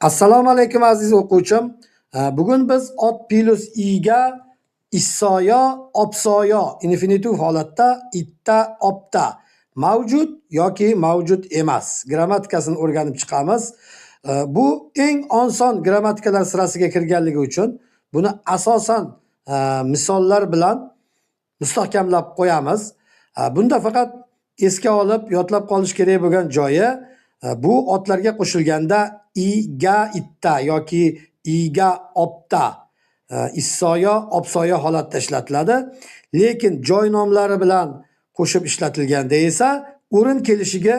Assalomu alaykum aziz o'quvchim. Bugun biz ot plus i'ga issoyo, opsoyo infinitiv holatda itta, opta mavjud yoki mavjud emas grammatikasini o'rganib chiqamiz. Bu eng oson grammatikalar sirasiga kirganligi uchun buni asosan misollar bilan mustahkamlab qo'yamiz. Bunda faqat esga olib, yodlab qolish kerak bo'lgan joyi bu otlarga qo'shilganda i'ga itta yoki i'ga opta issoyo, opsoyo holatda ishlatiladi. Lekin joy nomlari bilan qo'shib ishlatilganda esa o'rin kelishiga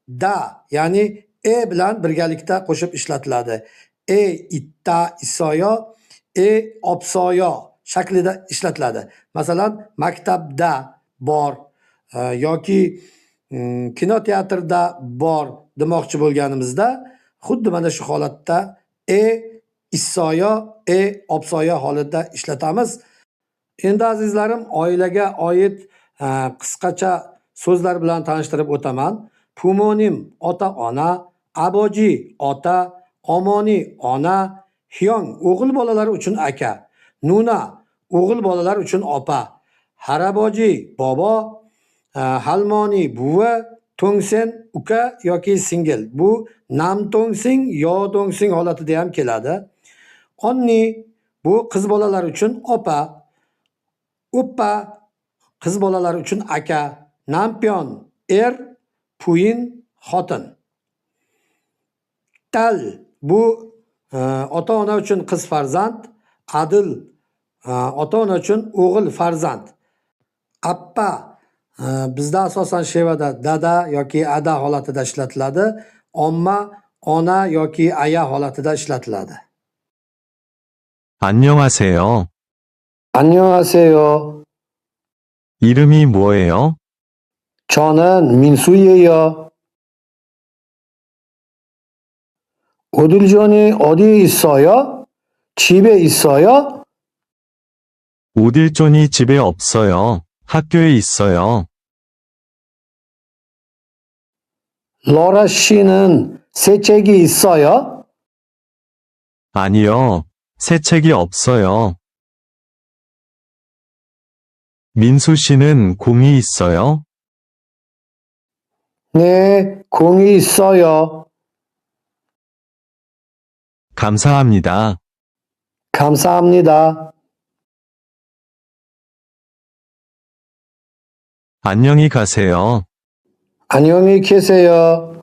da, ya'ni bilan birgalikda qo'shib ishlatiladi. Itta issoyo, opsoyo shaklida ishlatiladi. Masalan, maktabda bor yoki kinoteatrda bor demoqchi bo'lganimizda xuddi mana shu holatda issoyo, opsoyo holatda ishlatamiz. Endi azizlarim, oilaga oid qisqacha so'zlar bilan tanishtirib o'taman. Pumonim ota-ona, aboji ota, omoni ona, hyong o'g'il bolalar uchun aka, nuna o'g'il bolalar uchun opa, haraboji bobo, halmoni buvi, to'ngsen uka yoki singil. Bu nam to'ngsing, yo to'ngsing holatida ham keladi. Onni bu qiz bolalar uchun opa, uppa qiz bolalar uchun aka, nampyon puyin xotin. Tal bu ota-ona uchun qiz farzand, adil ota-ona uchun o'g'il farzand. Appa bizda asosan shevada dada yoki ada holatida ishlatiladi. Omma ona yoki aya holatida ishlatiladi. 안녕하세요. 안녕하세요. 이름이 뭐예요? 저는 민수예요. 오들존이 어디에 있어요? 집에 있어요? 오딜존이 집에 없어요. 학교에 있어요. 로라 씨는 새 책이 있어요? 아니요. 새 책이 없어요. 민수 씨는 공이 있어요? 네, 공이 있어요. 감사합니다. 감사합니다. 안녕히 가세요. 안녕히 계세요.